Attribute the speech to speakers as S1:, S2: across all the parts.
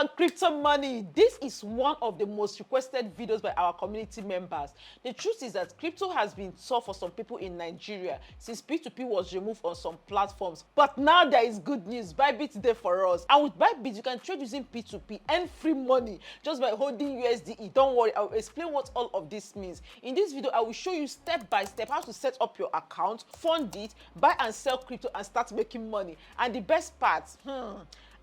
S1: on crypto money. This is one of the most requested videos by our community members. The truth is that crypto has been tough for some people in Nigeria since P2P was removed on some platforms. But now there is good news. Bybit is there for us. And with Bybit, you can trade using P2P and free money just by holding USDE. Don't worry, I will explain what all of this means. In this video, I will show you step by step how to set up your account, fund it, buy and sell crypto, and start making money. And the best part,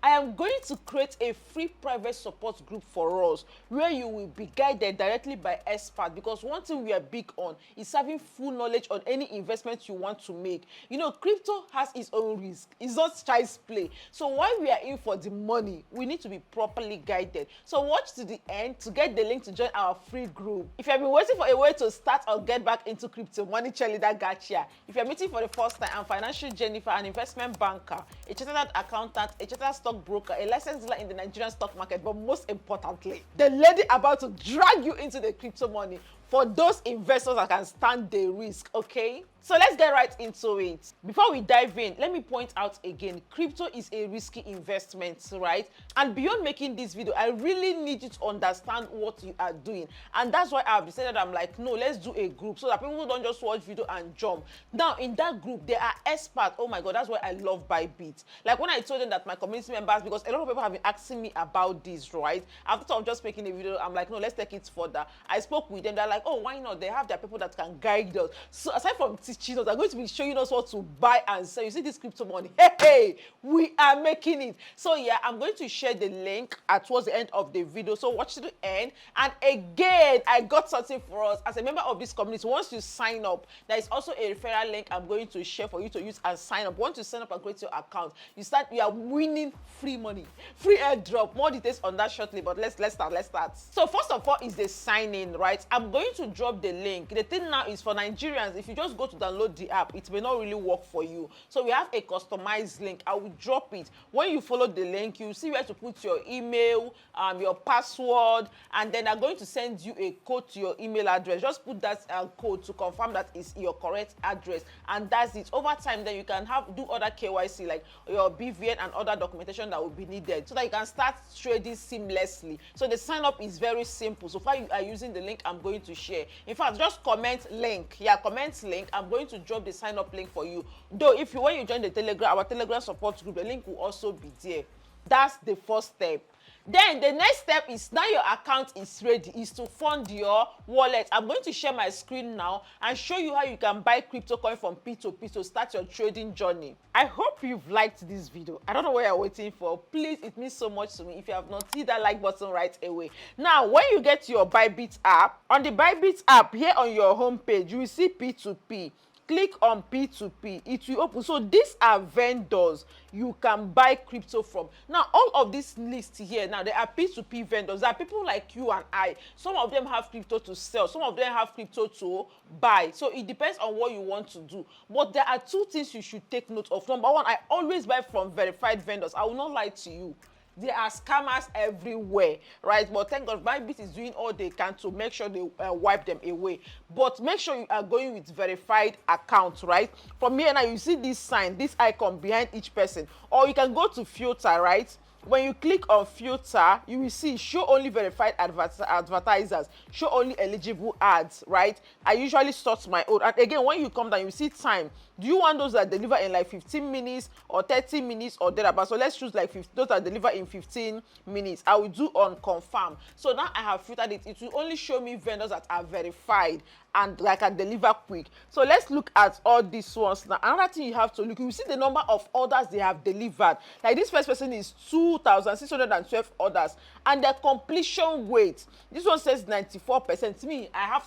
S1: I am going to create a free private support group for us where you will be guided directly by experts, because one thing we are big on is having full knowledge on any investment you want to make. You know, crypto has its own risk. It's not child's play. So while we are in for the money, we need to be properly guided. So watch to the end to get the link to join our free group. If you have been waiting for a way to start or get back into crypto, money cheerleader got ya. If you're meeting for the first time, I'm financial Jennifer, an investment banker, a chartered accountant, a chartered stockbroker, a licensed dealer in the Nigerian stock market, but most importantly, the lady about to drag you into the crypto money for those investors that can stand the risk, okay? So let's get right into it. Before we dive in, let me point out again, crypto is a risky investment, right? And beyond making this video, I really need you to understand what you are doing. And that's why I've decided, I'm like, no, let's do a group so that people don't just watch video and jump. Now, in that group, there are experts. Oh my God, that's why I love Bybit. Like when I told them that my community members, because a lot of people have been asking me about this, right? After I'm just making a video, I'm like, no, let's take it further. I spoke with them. They're like, oh, why not? They have their people that can guide us. So aside from teaching us, they're going to be showing us what to buy and sell. You see this crypto money? Hey, we are making it. So yeah, I'm going to share the link towards the end of the video. So watch to the end. And again, I got something for us. As a member of this community, once you sign up, there is also a referral link I'm going to share for you to use and sign up. Once you sign up and create your account, you are winning free money, free airdrop. More details on that shortly, but let's start. So first of all is the sign in, right? I'm going to drop the link. The thing now is for Nigerians, if you just go to download the app, it may not really work for you. So we have a customized link. I will drop it. When you follow the link, you see where to put your email, your password, and then I'm going to send you a code to your email address. Just put that code to confirm that is your correct address, and that's it. Over time, then you can do other KYC like your BVN and other documentation that will be needed so that you can start trading seamlessly. So the sign up is very simple. So far you are using the link I'm going to share. In fact, just comment link. Yeah, comment link. I'm going to drop the sign up link for you. Though when you join the Telegram, our Telegram support group, the link will also be there. That's the first step. Then the next step is, now your account is ready, is to fund your wallet. I'm going to share my screen now and show you how you can buy crypto coin from P2P to start your trading journey. I hope you've liked this video. I don't know what you're waiting for. Please, it means so much to me. If you have not, hit that like button right away. Now, when you get to your Bybit app, on the Bybit app here on your home page, you will see P2P. Click on P2P, it will open. So these are vendors you can buy crypto from. Now, all of this list here, now there are P2P vendors. There are people like you and I. Some of them have crypto to sell. Some of them have crypto to buy. So it depends on what you want to do. But there are two things you should take note of. Number one, I always buy from verified vendors. I will not lie to you. There are scammers everywhere, right? But thank God, Bybit is doing all they can to make sure they wipe them away. But make sure you are going with verified accounts, right? From here now, you see this sign, this icon behind each person. Or you can go to filter, right? When you click on filter, you will see show only verified advertisers, show only eligible ads, right? I usually sort my own. And again, when you come down, you see time. Do you want those that deliver in like 15 minutes or 30 minutes or thereabouts? So let's choose like those that deliver in 15 minutes. I will do on confirm. So now I have filtered it. It will only show me vendors that are verified and like can deliver quick. So let's look at all these ones now. Another thing you have to look, you see the number of orders they have delivered. Like this first person is 2,612 orders, and their completion rate, this one says 94%. To me, I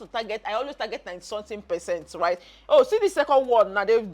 S1: always target 90-something%, right? Oh, see the second one now, they've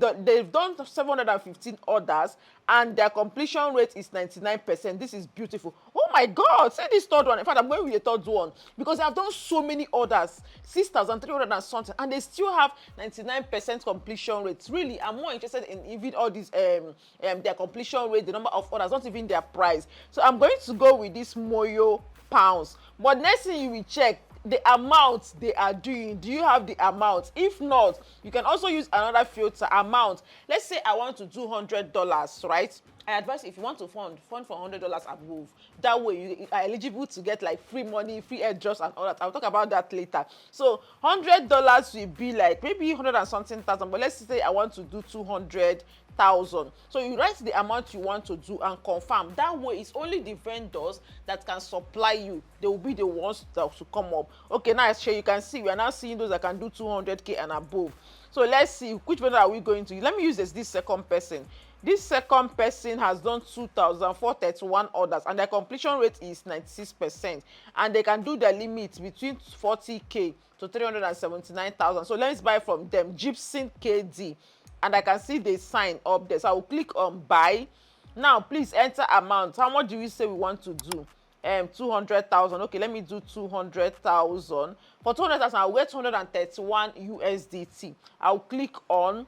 S1: done 715 orders and their completion rate is 99%. This is beautiful. Oh my God, see this third one. In fact, I'm going with the third one because I've done so many orders, 6,300 and something, and they still have 99% completion rates. Really, I'm more interested in even all these their completion rate, the number of orders, not even their price. So I'm going to go with this Moyo pounds. But next thing you will check, the amount they are doing. Do you have the amount? If not, you can also use another filter, amount. Let's say I want to do $100, right? I advise if you want to fund for $100 above. That way you are eligible to get like free money, free airdrops and all that. I'll talk about that later. So $100 will be like maybe 100 and something thousand, but let's say I want to do 200,000. So you write the amount you want to do and confirm. That way it's only the vendors that can supply you. They will be the ones that will come up. Okay, now you can see we are now seeing those that can do 200k and above. So let's see which vendor are we going to. Let me use this second person. This second person has done 2,431 orders and their completion rate is 96%, and they can do their limit between 40k to 379,000. So let's buy from them, Gypsy KD, and I can see they sign up there. So I will click on buy. Now please enter amount. How much do we say we want to do? 200,000. Okay, let me do 200,000. For 200,000 I'll get 231 USDT. I'll click on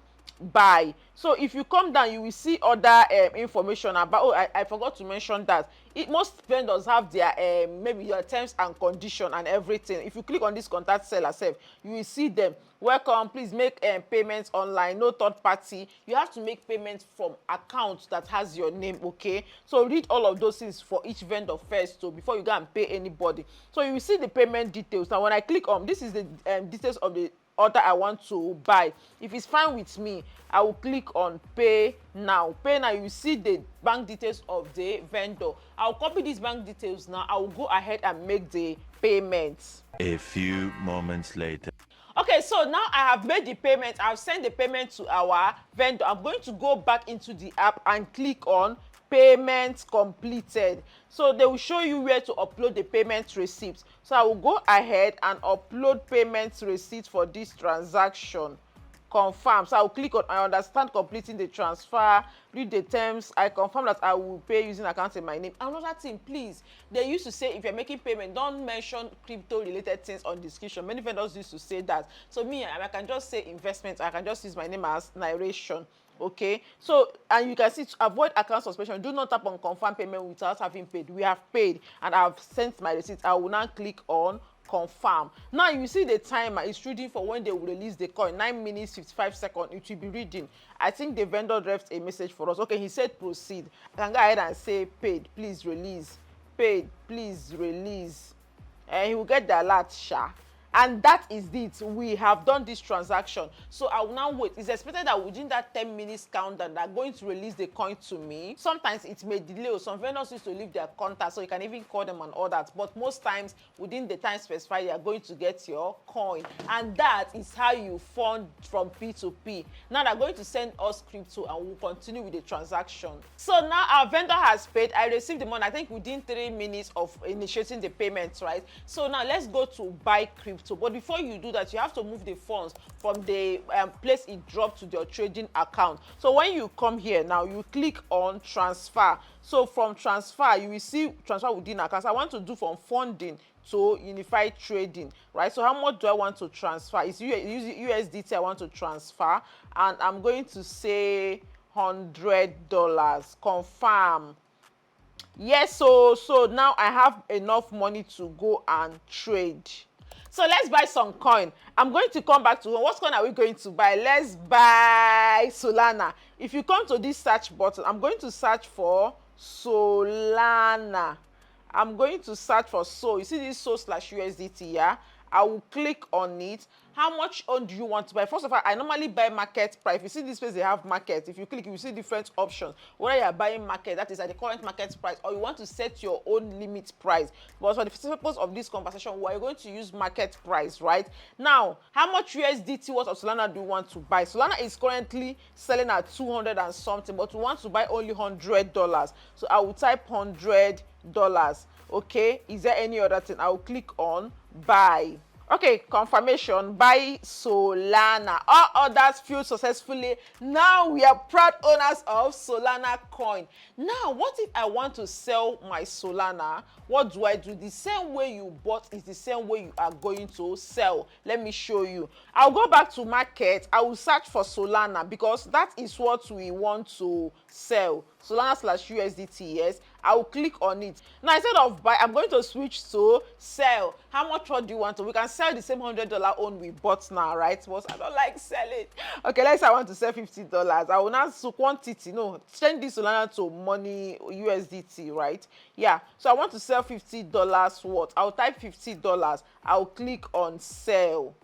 S1: buy. So if you come down, you will see other information about, oh, I forgot to mention that most vendors have their maybe your terms and condition and everything. If you click on this contact seller self, you will see them. Welcome, please make payments online, no third party. You have to make payments from account that has your name. Okay, so read all of those things for each vendor first, so before you go and pay anybody. So you will see the payment details. Now when I click on this, is the details of the order I want to buy. If it's fine with me, I will click on pay now. Pay now, you will see the bank details of the vendor. I'll copy these bank details now. I will go ahead and make the payments.
S2: A few moments later.
S1: Okay, so now I have made the payment. I've sent the payment to our vendor. I'm going to go back into the app and click on payment completed. So they will show you where to upload the payment receipt. So I will go ahead and upload payment receipt for this transaction. Confirm. So I will click on I understand completing the transfer, read the terms. I confirm that I will pay using account in my name. Another thing, please, they used to say if you're making payment, don't mention crypto related things on description. Many vendors used to say that. So me, I can just say investment. I can just use my name as narration. Okay, so and you can see to avoid account suspension, do not tap on confirm payment without having paid. We have paid and I've sent my receipt. I will now click on confirm. Now you see the timer is reading for when they will release the coin. 9 minutes 55 seconds it will be reading. I think the vendor left a message for us. Okay, he said proceed. I can go ahead and say paid, please release. Paid, please release. And he will get the alert, sha. And that is it. We have done this transaction. So I will now wait. It's expected that within that 10 minutes countdown, they're going to release the coin to me. Sometimes it may delay. Some vendors used to leave their contact, so you can even call them and all that. But most times, within the time specified, you are going to get your coin. And that is how you fund from P2P. Now they're going to send us crypto and we'll continue with the transaction. So now our vendor has paid. I received the money, I think within 3 minutes of initiating the payment, right? So now let's go to buy crypto. But before you do that, you have to move the funds from the place it dropped to your trading account. So when you come here now, you click on transfer. So from transfer, you will see transfer within account. I want to do from funding to unified trading, right? So how much do I want to transfer? It's USDT I want to transfer, and I'm going to say $100. Confirm. Yes, so now I have enough money to go and trade. So let's buy some coin. I'm going to come back to what coin are we going to buy? Let's buy Solana. If you come to this search button, I'm going to search for Solana. I'm going to search for SOL. You see this SOL/USDT, yeah? I will click on it. How much do you want to buy? First of all, I normally buy market price. If you see this place, they have market. If you click, you will see different options. Whether you are buying market, that is at the current market price, or you want to set your own limit price. But for the purpose of this conversation, we are going to use market price, right? Now, how much USDT worth of Solana do you want to buy? Solana is currently selling at 200 and something, but we want to buy only $100. So I will type $100. Okay, is there any other thing? I will click on buy. Okay, confirmation, buy Solana. All others filled successfully. Now we are proud owners of Solana coin. Now, what if I want to sell my Solana? What do I do? The same way you bought is the same way you are going to sell. Let me show you. I'll go back to market. I will search for Solana because that is what we want to sell. Solana/USDT, yes. I will click on it. Now instead of buy, I'm going to switch to sell. How much do you want to? We can sell the same $100 own we bought now, right? But I don't like selling. Okay, let's say I want to sell $50. I will now quantity, no, change this Solana to money USDT, right? Yeah, so I want to sell $50 worth. I'll type $50. I'll click on sell.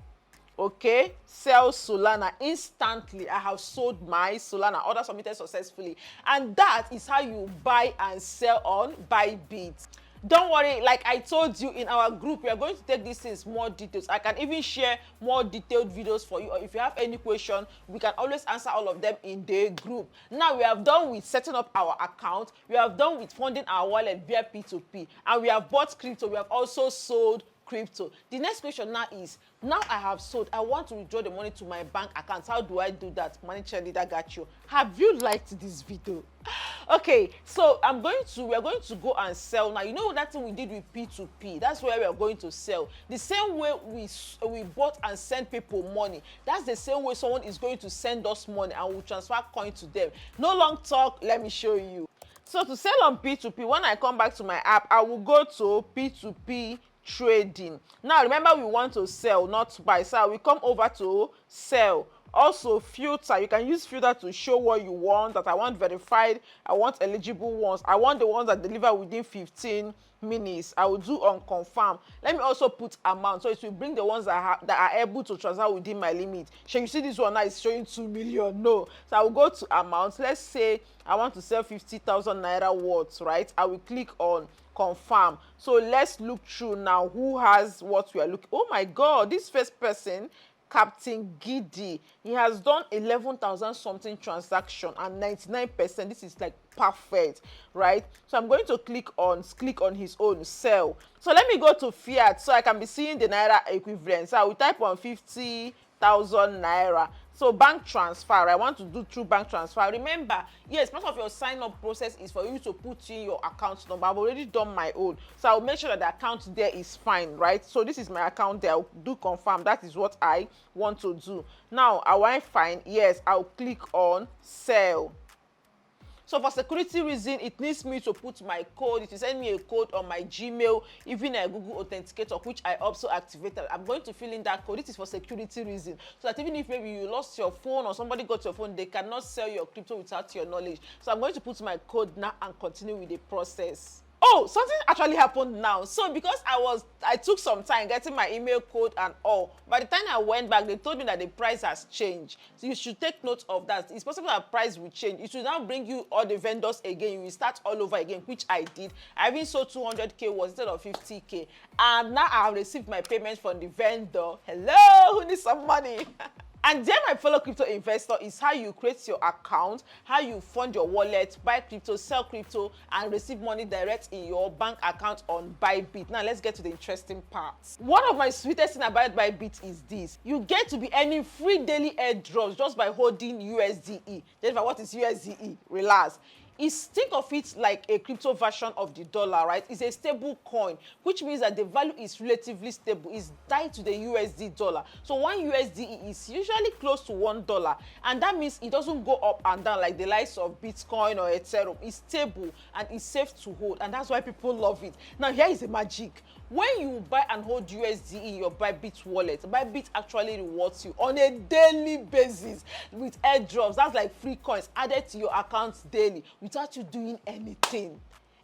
S1: Okay, sell Solana. Instantly I have sold my Solana, order submitted successfully, and that is how you buy and sell on Bybit. Don't worry, like I told you in our group, we are going to take these things more details. I can even share more detailed videos for you, or if you have any question, we can always answer all of them in the group. Now we have done with setting up our account, we have done with funding our wallet via P2P, and we have bought crypto, we have also sold crypto. The next question now is, now I have sold, I want to withdraw the money to my bank account. How do I do that? Money chain leader got you. Have you liked this video? Okay, so we are going to go and sell now. You know that thing we did with P2P, that's where we are going to sell. The same way we bought and sent people money, that's the same way someone is going to send us money and we'll transfer coin to them. No long talk, let me show you. So to sell on P2P, when I come back to my app, I will go to P2P trading. Now remember, we want to sell, not to buy. So we come over to sell. Also filter, you can use filter to show what you want. That I want verified, I want eligible ones, I want the ones that deliver within 15 minutes. I will do on confirm. Let me also put amount, so it will bring the ones that are able to transfer within my limit. So you see this one now is showing 2 million. No, so I will go to amount. Let's say I want to sell 50,000 naira worth, right? I will click on confirm. So let's look through now who has what we are looking. Oh my god, this first person, Captain Giddy, he has done 11,000 something transaction and 99%. This is like perfect, right? So I'm going to click on his own sell. So let me go to fiat so I can be seeing the naira equivalent. So I will type on 50,000 naira. So bank transfer, I want to do through bank transfer. Remember, yes, part of your sign up process is for you to put in your account number. I've already done my own, so I'll make sure that the account there is fine, right? So this is my account there. I'll do confirm. That is what I want to do. Now I want fine. Yes, I'll click on sell. So for security reason, it needs me to put my code. It will send me a code on my Gmail, even a Google Authenticator, which I also activated. I'm going to fill in that code. This is for security reason. So that even if maybe you lost your phone or somebody got your phone, they cannot sell your crypto without your knowledge. So I'm going to put my code now and continue with the process. Oh, something actually happened now. So because I took some time getting my email code and all, by the time I went back, they told me that the price has changed. So you should take note of that. It's possible that price will change. It will now bring you all the vendors again. You will start all over again, which I did. I even sold 200k was instead of 50k. And now I have received my payment from the vendor. Hello, who needs some money? And then my fellow crypto investor is how you create your account, how you fund your wallet, buy crypto, sell crypto, and receive money direct in your bank account on Bybit. Now let's get to the interesting parts. One of my sweetest things about Bybit is this. You get to be earning free daily airdrops just by holding USDE. Jennifer, what is USDE? Relax. Think of it like a crypto version of the dollar, right? It's a stable coin, which means that the value is relatively stable. It's tied to the USD dollar. So one USD is usually close to $1, and that means it doesn't go up and down like the likes of Bitcoin or Ethereum. It's stable and it's safe to hold, and that's why people love it. Now here is the magic. When you buy and hold USD in your Bybit wallet, Bybit actually rewards you on a daily basis with airdrops. That's like free coins added to your accounts daily without you doing anything.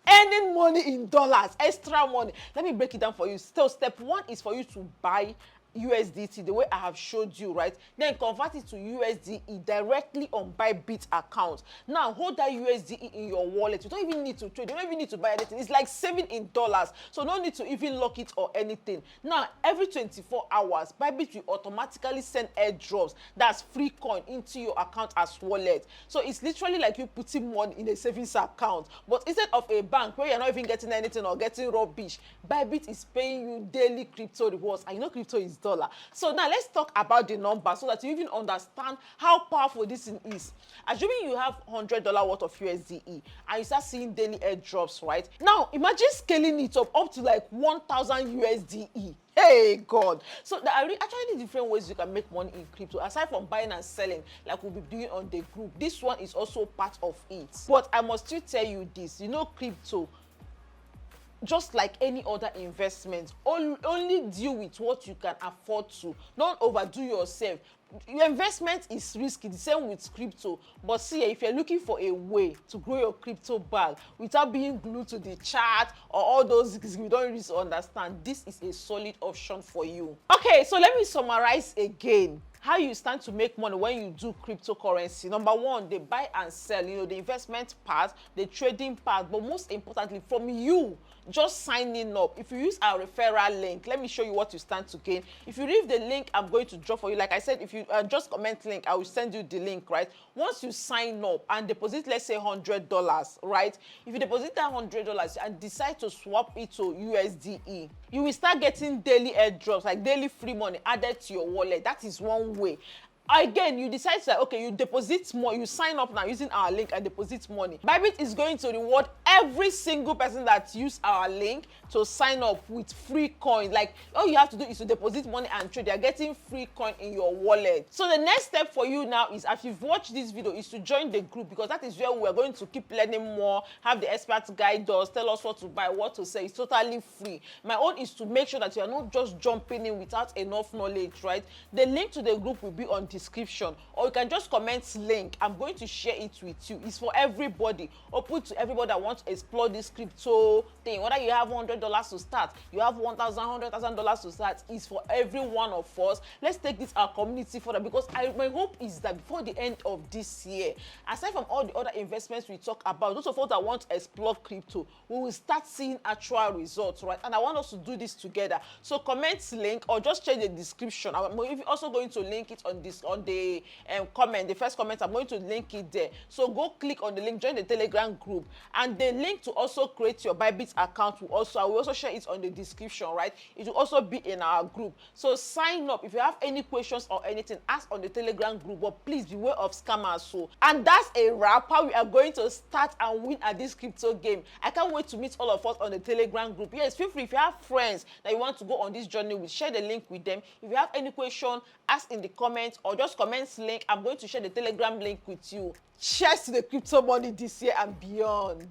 S1: Earning money in dollars, extra money. Let me break it down for you. So step one is for you to buy USDT the way I have showed you, right? Then convert it to USDE directly on Bybit account. Now hold that USDE in your wallet. You don't even need to trade. You don't even need to buy anything. It's like saving in dollars. So no need to even lock it or anything. Now every 24 hours, Bybit will automatically send airdrops, that's free coin, into your account as wallet. So it's literally like you putting money in a savings account. But instead of a bank where you're not even getting anything or getting rubbish, Bybit is paying you daily crypto rewards. And you know crypto is dollar. So now let's talk about the number so that you even understand how powerful this thing is. Assuming you have $100 worth of USDE and you start seeing daily airdrops, right? Now imagine scaling it up to like 1,000 USDE. Hey God. So there are actually different ways you can make money in crypto aside from buying and selling like we'll be doing on the group. This one is also part of it. But I must still tell you this, you know, crypto, just like any other investment, only deal with what you can afford to. Don't overdo yourself. Your investment is risky, the same with crypto. But see, if you're looking for a way to grow your crypto bag without being glued to the chart or all those things you don't really understand, this is a solid option for you. Okay, so let me summarize again how you stand to make money when you do cryptocurrency. Number one, they buy and sell, you know, the investment part, the trading part, but most importantly from you just signing up. If you use our referral link, let me show you what you stand to gain. If you leave the link I'm going to drop for you, like I said, if you just comment link, I will send you the link, right? Once you sign up and deposit, let's say $100, right? If you deposit that $100 and decide to swap it to USDE, you will start getting daily airdrops, like daily free money added to your wallet. That is one way. Again, you decide to, okay, you deposit more, you sign up now using our link and deposit money. Bybit is going to reward every single person that use our link to sign up with free coin. Like, all you have to do is to deposit money and trade. You're getting free coin in your wallet. So the next step for you now is, after you've watched this video, is to join the group, because that is where we're going to keep learning more, have the experts guide us, tell us what to buy, what to sell. It's totally free. My own is to make sure that you are not just jumping in without enough knowledge, right? The link to the group will be on description, or you can just comment link. I'm going to share it with you. It's for everybody, open to everybody that wants to explore this crypto thing. Whether you have $100 to start, you have $100,000 to start, it's for every one of us. Let's take this our community further, because my hope is that before the end of this year, aside from all the other investments we talk about, those of us that want to explore crypto, we will start seeing actual results, right? And I want us to do this together. So comment link or just check the description. I'm also going to link it on the comment, the first comment. I'm going to link it there. So go click on the link, join the Telegram group, and the link to also create your Bybit account will also, I will also share it on the description, right? It will also be in our group. So sign up. If you have any questions or anything, ask on the Telegram group, but please beware of scammers. So, and that's a wrap. How we are going to start and win at this crypto game. I can't wait to meet all of us on the Telegram group. Yes, feel free, if you have friends that you want to go on this journey with, share the link with them. If you have any question, ask in the comments or just comment link. I'm going to share the Telegram link with you. Cheers to the crypto money this year and beyond.